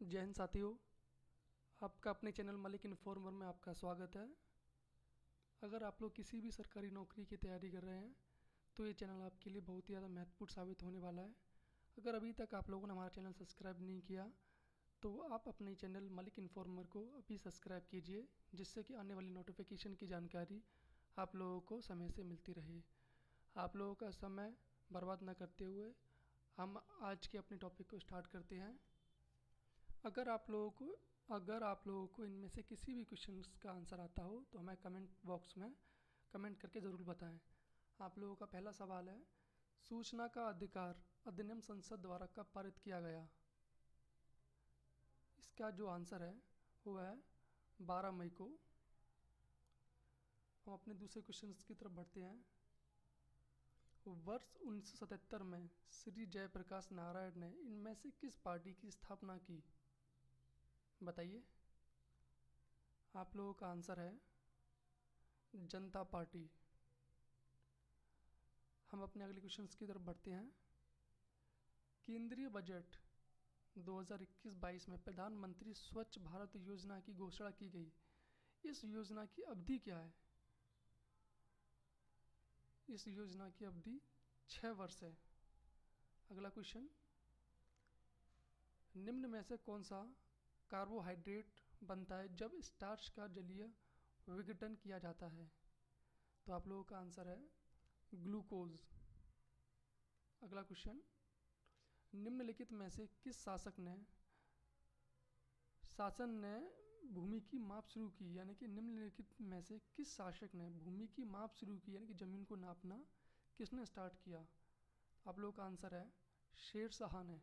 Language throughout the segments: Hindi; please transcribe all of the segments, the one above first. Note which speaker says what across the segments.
Speaker 1: जय हिंद साथियों, आपका अपने चैनल मलिक इन्फॉर्मर में आपका स्वागत है। अगर आप लोग किसी भी सरकारी नौकरी की तैयारी कर रहे हैं तो ये चैनल आपके लिए बहुत ही ज़्यादा महत्वपूर्ण साबित होने वाला है। अगर अभी तक आप लोगों ने हमारा चैनल सब्सक्राइब नहीं किया तो आप अपने चैनल मलिक इन्फॉर्मर को अभी सब्सक्राइब कीजिए, जिससे कि आने वाली नोटिफिकेशन की जानकारी आप लोगों को समय से मिलती रहे। आप लोगों का समय बर्बाद न करते हुए हम आज के अपने टॉपिक को स्टार्ट करते हैं। अगर आप लोगों को इनमें से किसी भी क्वेश्चंस का आंसर आता हो तो हमें कमेंट बॉक्स में कमेंट करके ज़रूर बताएं। आप लोगों का पहला सवाल है, सूचना का अधिकार अधिनियम संसद द्वारा कब पारित किया गया? इसका जो आंसर है वो है 12 मई को। हम अपने दूसरे क्वेश्चंस की तरफ बढ़ते हैं। वर्ष 1977 में श्री जयप्रकाश नारायण ने इनमें से किस पार्टी की स्थापना की? बताइए। आप लोगों का आंसर है जनता पार्टी। हम अपने अगले क्वेश्चंस की तरफ बढ़ते हैं। केंद्रीय बजट 2021-22 में प्रधानमंत्री स्वच्छ भारत योजना की घोषणा की गई। इस योजना की अवधि क्या है? इस योजना की अवधि 6 वर्ष है। अगला क्वेश्चन, निम्न में से कौन सा कार्बोहाइड्रेट बनता है जब स्टार्च का जलीय विघटन किया जाता है? तो आप लोगों का आंसर है ग्लूकोज। अगला क्वेश्चन, निम्नलिखित में से किस शासन ने भूमि की माप शुरू की? यानी कि निम्नलिखित में से किस शासक ने भूमि की माप शुरू की, यानी कि ज़मीन को नापना किसने स्टार्ट किया? आप लोगों का आंसर है शेर शाह ने।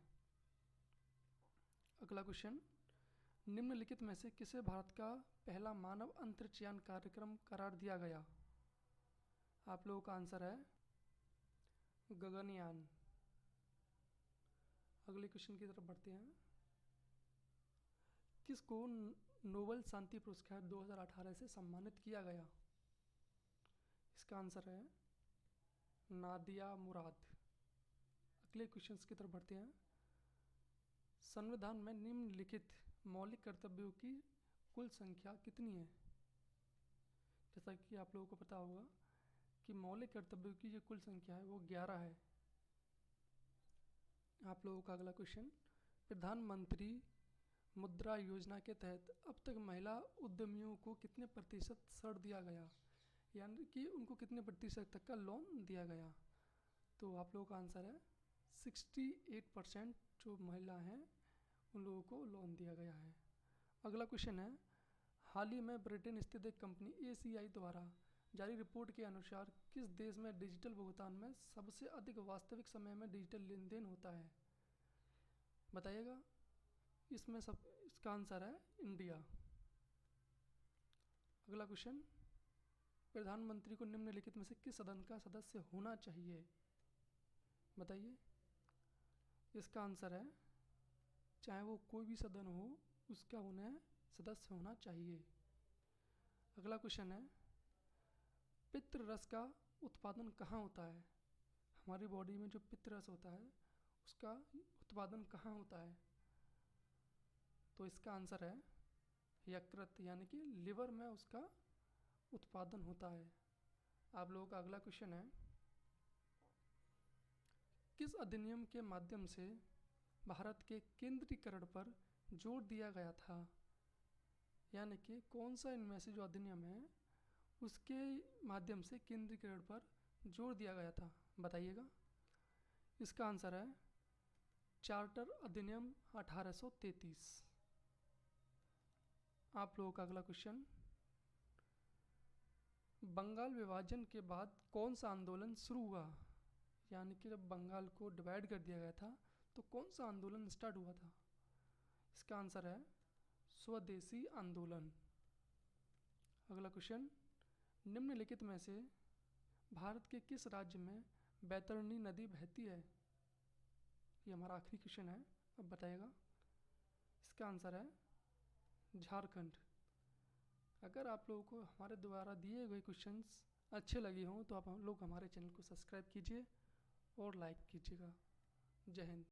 Speaker 1: अगला क्वेश्चन, निम्नलिखित में से किसे भारत का पहला मानव अंतरिक्षयान कार्यक्रम करार दिया गया? आप लोगों का आंसर है गगनयान। अगले क्वेश्चन की तरफ बढ़ते हैं। किसको नोबेल शांति पुरस्कार 2018 से सम्मानित किया गया? इसका आंसर है नादिया मुराद। अगले क्वेश्चंस की तरफ बढ़ते हैं। संविधान में निम्नलिखित मौलिक कर्तव्यों की कुल संख्या कितनी है? जैसा कि आप लोगों को पता होगा कि मौलिक कर्तव्यों की जो कुल संख्या है वो 11 है। आप लोगों का अगला क्वेश्चन, प्रधानमंत्री मुद्रा योजना के तहत अब तक महिला उद्यमियों को कितने प्रतिशत ऋण दिया गया, यानी कि उनको कितने प्रतिशत तक का लोन दिया गया? तो आप लोगों का आंसर है 68% जो महिला हैं उन लोगों को लोन दिया गया है। अगला क्वेश्चन है, हाल ही में ब्रिटेन स्थित एक कंपनी ACI द्वारा जारी रिपोर्ट के अनुसार किस देश में डिजिटल भुगतान में सबसे अधिक वास्तविक समय में डिजिटल लेन देन होता है? बताइएगा। इसका आंसर है इंडिया। अगला क्वेश्चन, प्रधानमंत्री को निम्नलिखित में से किस सदन का सदस्य होना चाहिए? बताइए। इसका आंसर है चाहे वो कोई भी सदन हो उसका उन्हें सदस्य होना चाहिए। अगला क्वेश्चन है, पित्त रस का उत्पादन कहाँ होता है? हमारी बॉडी में जो पित्त रस होता है उसका उत्पादन कहाँ होता है? तो इसका आंसर है यकृत, यानी कि लिवर में उसका उत्पादन होता है। आप लोगों का अगला क्वेश्चन है, किस अधिनियम के माध्यम से भारत के केंद्रीकरण पर जोर दिया गया था? यानी कि कौन सा इनमें से जो अधिनियम है उसके माध्यम से केंद्रीकरण पर जोर दिया गया था? बताइएगा। इसका आंसर है चार्टर अधिनियम 1833। आप लोगों का अगला क्वेश्चन, बंगाल विभाजन के बाद कौन सा आंदोलन शुरू हुआ? यानी कि जब बंगाल को डिवाइड कर दिया गया था तो कौन सा आंदोलन स्टार्ट हुआ था? इसका आंसर है स्वदेशी आंदोलन। अगला क्वेश्चन, निम्नलिखित में से भारत के किस राज्य में बैतरणी नदी बहती है? ये हमारा आखिरी क्वेश्चन है, अब बताइएगा। इसका आंसर है झारखंड। अगर आप लोगों को हमारे द्वारा दिए गए क्वेश्चंस अच्छे लगे हों तो आप लोग हमारे चैनल को सब्सक्राइब कीजिए और लाइक कीजिएगा। जय हिंद।